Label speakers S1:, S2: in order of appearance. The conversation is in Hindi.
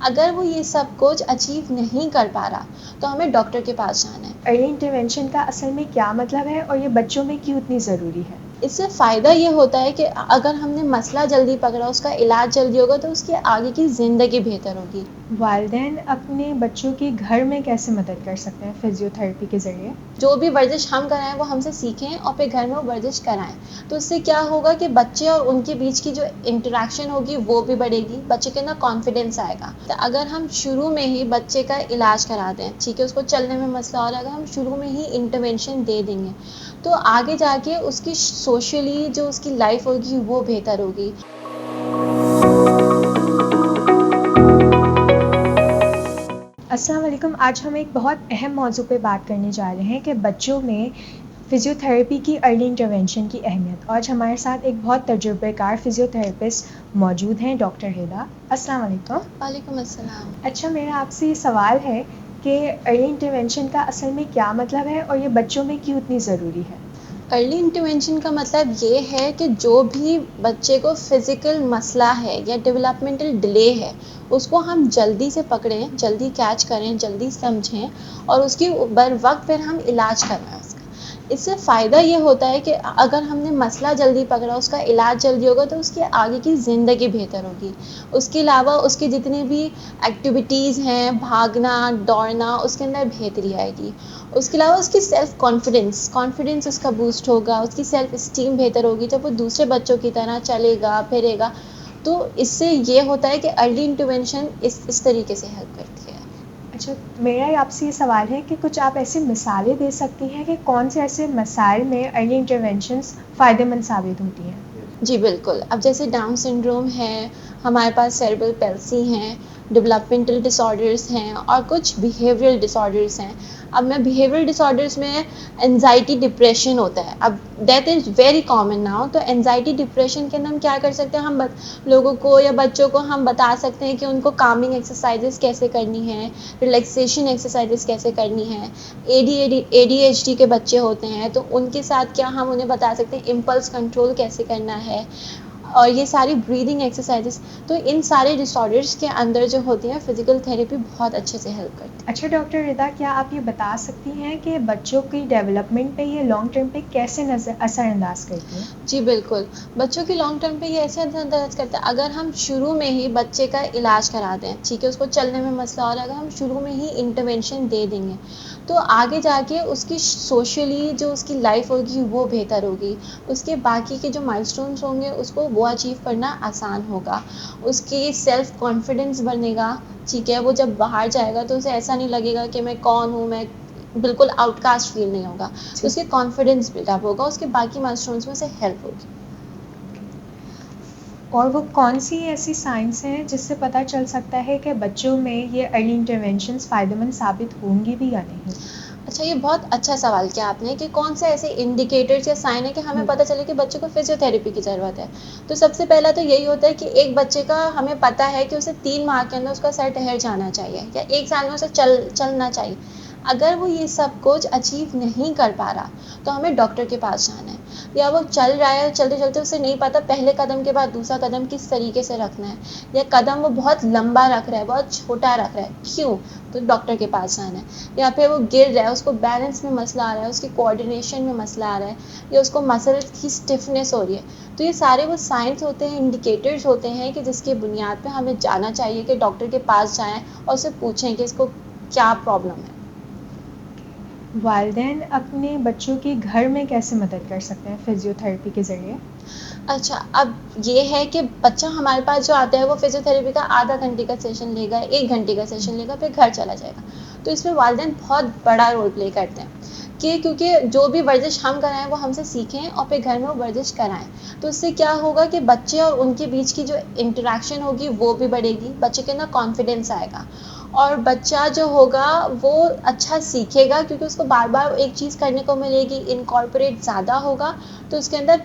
S1: अगर वो ये सब कुछ अचीव नहीं कर पा रहा तो हमें डॉक्टर के पास जाना है।
S2: अर्ली इंटरवेंशन का असल में क्या मतलब है और ये बच्चों में क्यों इतनी ज़रूरी है?
S1: इससे फ़ायदा ये होता है कि अगर हमने मसला जल्दी पकड़ा, उसका इलाज जल्दी होगा तो उसकी आगे की ज़िंदगी बेहतर होगी।
S2: वालिदैन अपने बच्चों की घर में कैसे मदद कर सकते हैं फिजियोथेरेपी के ज़रिए?
S1: जो भी वर्जिश हम कराएं वो हमसे सीखें और फिर घर में वो वर्जिश कराएं। तो उससे क्या होगा कि बच्चे और उनके बीच की जो इंटरेक्शन होगी वो भी बढ़ेगी, बच्चे के अंदर कॉन्फिडेंस आएगा। तो अगर हम शुरू में ही बच्चे का इलाज करा दें, ठीक है, उसको चलने में मसला हो रहा है, अगर हम शुरू में ही इंटरवेंशन दे देंगे तो आगे जाके उसकी सोशली जो उसकी लाइफ होगी वो बेहतर होगी।
S2: अस्सलाम वालेकुम। आज हम एक बहुत अहम मौजू पे बात करने जा रहे हैं कि बच्चों में फ़िज़ियोथेरेपी की अर्ली इंटरवेंशन की अहमियत। आज हमारे साथ एक बहुत तजुर्बेकार फ़िज़ियोथेरेपिस्ट मौजूद हैं, डॉक्टर हिदा। अस्सलाम वालेकुम।
S1: वालेकुम अस्सलाम।
S2: अच्छा, मेरा आपसे ये सवाल है कि अर्ली इंटरवेंशन का असल में क्या मतलब है और ये बच्चों में क्यों इतनी ज़रूरी है?
S1: अर्ली इंटरवेंशन का मतलब ये है कि जो भी बच्चे को फिज़िकल मसला है या डेवलपमेंटल डिले है, उसको हम जल्दी से पकड़ें, जल्दी कैच करें, जल्दी समझें और उसकी बर वक्त फिर हम इलाज करवाएं उसका। इससे फ़ायदा ये होता है कि अगर हमने मसला जल्दी पकड़ा, उसका इलाज जल्दी होगा तो उसकी आगे की ज़िंदगी बेहतर होगी। उसके अलावा उसकी जितनी भी एक्टिविटीज़ हैं, भागना, दौड़ना, उसके अंदर बेहतरी आएगी। उसके अलावा उसकी सेल्फ कॉन्फिडेंस उसका बूस्ट होगा, उसकी सेल्फ इस्टीम बेहतर होगी। जब वो दूसरे बच्चों की तरह चलेगा फिरेगा तो इससे ये होता है कि अर्ली इंटरवेंशन इस तरीके से हेल्प करती है।
S2: अच्छा, मेरा आपसे ये सवाल है कि कुछ आप ऐसी मिसालें दे सकती हैं कि कौन से ऐसे मसाइल में अर्ली इंटरवेंशंस फ़ायदेमंद साबित होती हैं?
S1: जी बिल्कुल। अब जैसे डाउन सिंड्रोम है, हमारे पास सेरेब्रल पैल्सी हैं, डेवलपमेंटल डिसऑर्डर्स हैं और कुछ बिहेवियरल डिसऑर्डर्स हैं। अब मैं बिहेवियरल डिसऑर्डर्स में एंग्ज़ायटी डिप्रेशन होता है। अब that is very common now. तो एंग्ज़ायटी डिप्रेशन के अंदर हम क्या कर सकते हैं, हम लोगों को या बच्चों को हम बता सकते हैं कि उनको कामिंग एक्सरसाइजेस कैसे करनी है, रिलैक्सेशन एक्सरसाइजेस कैसे करनी है। ADHD के बच्चे होते हैं तो उनके साथ क्या हम उन्हें बता सकते हैं इम्पल्स कंट्रोल कैसे करना है और ये सारी ब्रीदिंग एक्सरसाइजेस। तो इन सारे डिसऑर्डर्स के अंदर जो होती है फिजिकल थेरेपी बहुत अच्छे से हेल्प करती है।
S2: अच्छा डॉक्टर रिदा, क्या आप ये बता सकती हैं कि बच्चों की डेवलपमेंट पे ये लॉन्ग टर्म पे कैसे असरअंदाज करती है?
S1: जी बिल्कुल। बच्चों की लॉन्ग टर्म पे ये ऐसे असरअंदाज करता है, अगर हम शुरू में ही बच्चे का इलाज करा दें, ठीक है, उसको चलने में मसला हो रहा है, अगर हम शुरू में ही इंटरवेंशन दे देंगे तो आगे जाके उसकी सोशली जो उसकी लाइफ होगी वो बेहतर होगी। उसके बाकी के जो माइलस्टोन्स होंगे उसको वो अचीव करना आसान होगा। उसकी सेल्फ कॉन्फिडेंस बनेगा, ठीक है, वो जब बाहर जाएगा तो उसे ऐसा नहीं लगेगा कि मैं कौन हूँ, मैं बिल्कुल आउटकास्ट फील नहीं होगा। तो उसके कॉन्फिडेंस बिल्डअप होगा, उसके बाकी माइलस्टोन्स में से हेल्प होगी।
S2: और वो कौन सी ऐसी साइंस हैं जिससे पता चल सकता है कि बच्चों में ये अर्ली इंटरवेंशंस फ़ायदेमंद साबित होंगी भी या नहीं?
S1: अच्छा, ये बहुत अच्छा सवाल किया आपने कि कौन से ऐसे इंडिकेटर्स या साइन है कि हमें पता चले कि बच्चे को फिजियोथेरेपी की ज़रूरत है। तो सबसे पहला तो यही होता है कि एक बच्चे का हमें पता है कि उसे 3 माह के अंदर उसका सर ठहर जाना चाहिए या 1 साल में उसे चलना चाहिए। अगर वो ये सब कुछ अचीव नहीं कर पा रहा तो हमें डॉक्टर के पास जाना है। या वो चल रहा है, चलते चलते उसे नहीं पता पहले कदम के बाद दूसरा कदम किस तरीके से रखना है, या कदम वो बहुत लंबा रख रहा है, बहुत छोटा रख रहा है, क्यों, तो डॉक्टर के पास जाना है। या फिर वो गिर रहा है, उसको बैलेंस में मसला आ रहा है, उसकी कोऑर्डिनेशन में मसला आ रहा है, या उसको मसल की स्टिफनेस हो रही है, तो ये सारे वो साइंस होते हैं, इंडिकेटर्स होते हैं कि जिसके बुनियाद पे हमें जाना चाहिए कि डॉक्टर के पास जाएं और उससे पूछें कि इसको क्या प्रॉब्लम है।
S2: वालिदैन अपने बच्चों की घर में कैसे मदद कर सकते हैं फिजियोथेरेपी के ज़रिए?
S1: अच्छा, अब ये है कि बच्चा हमारे पास जो आता है वो फिजियोथेरेपी का आधा घंटे का सेशन लेगा, 1 घंटे का सेशन लेगा, फिर घर चला जाएगा। तो इसमें वालिदैन बहुत बड़ा रोल प्ले करते हैं कि क्योंकि जो भी वर्जिश हम कराएं वो हमसे सीखें और फिर घर में वो वर्जिश कराएं। तो इससे क्या होगा कि बच्चे और उनके बीच की जो इंटरेक्शन होगी वो भी बढ़ेगी, बच्चे के अंदर कॉन्फिडेंस आएगा और बच्चा जो होगा वो अच्छा सीखेगा क्योंकि उसको बार बार एक चीज़ करने को मिलेगी, इनकॉर्पोरेट ज़्यादा होगा, तो उसके अंदर